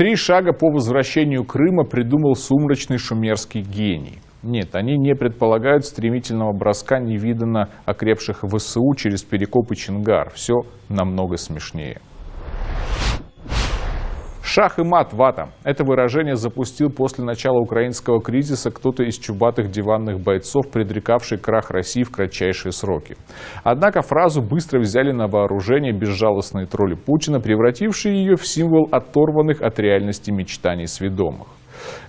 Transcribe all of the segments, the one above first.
3 шага по возвращению Крыма придумал сумрачный шумерский гений. Нет, они не предполагают стремительного броска невиданно окрепших ВСУ через Перекоп и Чингар. Все намного смешнее. Шах и мат, вата. Это выражение запустил после начала украинского кризиса кто-то из чубатых диванных бойцов, предрекавший крах России в кратчайшие сроки. Однако фразу быстро взяли на вооружение безжалостные тролли Путина, превратившие ее в символ оторванных от реальности мечтаний сведомых.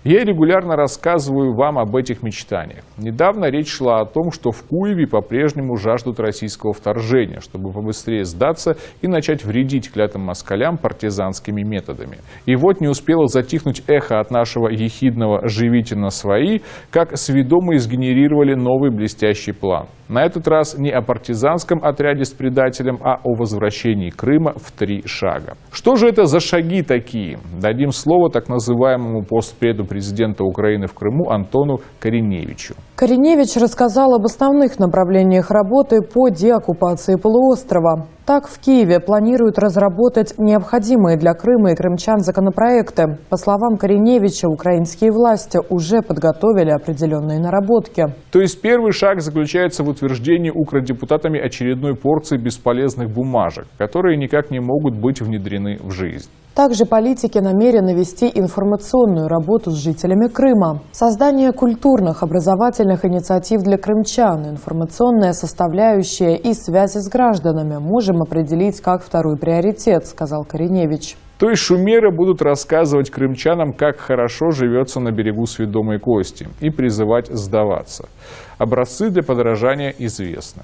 Я регулярно рассказываю вам об этих мечтаниях. Недавно речь шла о том, что в Киеве по-прежнему жаждут российского вторжения, чтобы побыстрее сдаться и начать вредить клятым москалям партизанскими методами. И вот не успело затихнуть эхо от нашего ехидного «живите на свои», как сведомые сгенерировали новый блестящий план. На этот раз не о партизанском отряде с предателем, а о возвращении Крыма в 3 шага. Что же это за шаги такие? Дадим слово так называемому постпреду президента Украины в Крыму Антону Кориневичу. Кориневич рассказал об основных направлениях работы по деоккупации полуострова. Так, в Киеве планируют разработать необходимые для Крыма и крымчан законопроекты. По словам Кориневича, украинские власти уже подготовили определенные наработки. То есть первый шаг заключается в утверждении укрдепутатами очередной порции бесполезных бумажек, которые никак не могут быть внедрены в жизнь. Также политики намерены вести информационную работу с жителями Крыма. Создание культурных, образовательных инициатив для крымчан, информационная составляющая и связи с гражданами можем определить как второй приоритет, сказал Кориневич. То есть шумеры будут рассказывать крымчанам, как хорошо живется на берегу Сведомой Кости, и призывать сдаваться. Образцы для подражания известны.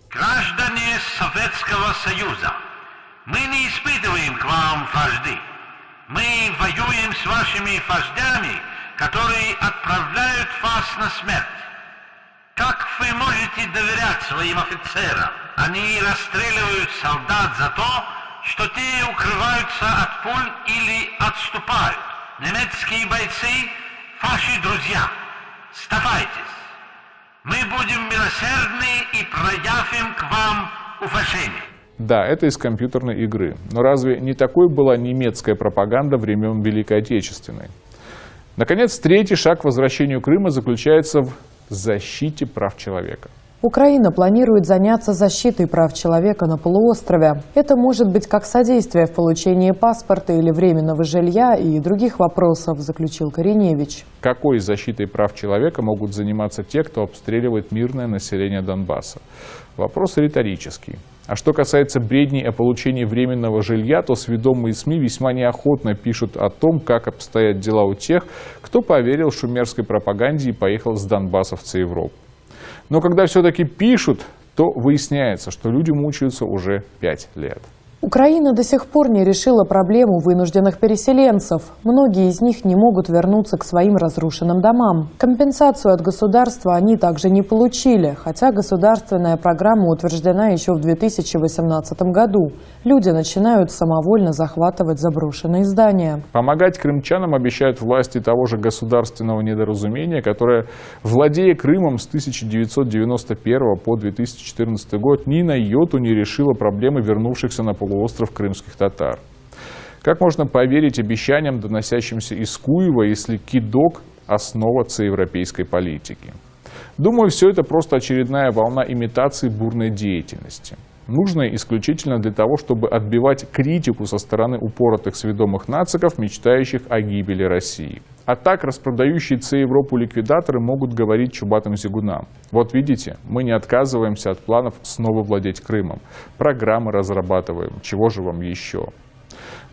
Граждане Советского Союза, мы не испытываем к вам вражды. Мы воюем с вашими вождями, которые отправляют вас на смерть. Как вы можете доверять своим офицерам? Они расстреливают солдат за то, что те укрываются от пуль или отступают. Немецкие бойцы – ваши друзья. Сдавайтесь. Мы будем милосердны и проявим к вам уважение. Да, это из компьютерной игры. Но разве не такой была немецкая пропаганда времен Великой Отечественной? Наконец, 3-й шаг к возвращению Крыма заключается в защите прав человека. Украина планирует заняться защитой прав человека на полуострове. Это может быть как содействие в получении паспорта или временного жилья и других вопросов, заключил Кориневич. Какой защитой прав человека могут заниматься те, кто обстреливает мирное население Донбасса? Вопрос риторический. А что касается бредней о получении временного жилья, то сведомые СМИ весьма неохотно пишут о том, как обстоят дела у тех, кто поверил шумерской пропаганде и поехал с Донбасса в Европу. Но когда все-таки пишут, то выясняется, что люди мучаются уже 5 лет. Украина до сих пор не решила проблему вынужденных переселенцев. Многие из них не могут вернуться к своим разрушенным домам. Компенсацию от государства они также не получили, хотя государственная программа утверждена еще в 2018 году. Люди начинают самовольно захватывать заброшенные здания. Помогать крымчанам обещают власти того же государственного недоразумения, которое, владея Крымом с 1991 по 2014 год, ни на йоту не решило проблемы вернувшихся на полуостров крымских татар. Как можно поверить обещаниям, доносящимся из Киева, если кидок – основа европейской политики? Думаю, все это просто очередная волна имитации бурной деятельности. Нужная исключительно для того, чтобы отбивать критику со стороны упоротых сведомых нациков, мечтающих о гибели России. А так распродающие Европу ликвидаторы могут говорить чубатым зигунам: вот видите, мы не отказываемся от планов снова владеть Крымом. Программы разрабатываем, чего же вам еще?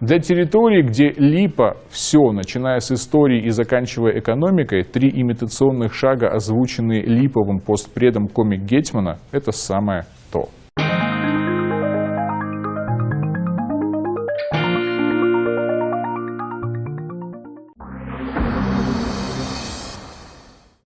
Для территории, где липа все, начиная с истории и заканчивая экономикой, 3 имитационных шага, озвученные липовым постпредом комик Гетьмана, это самое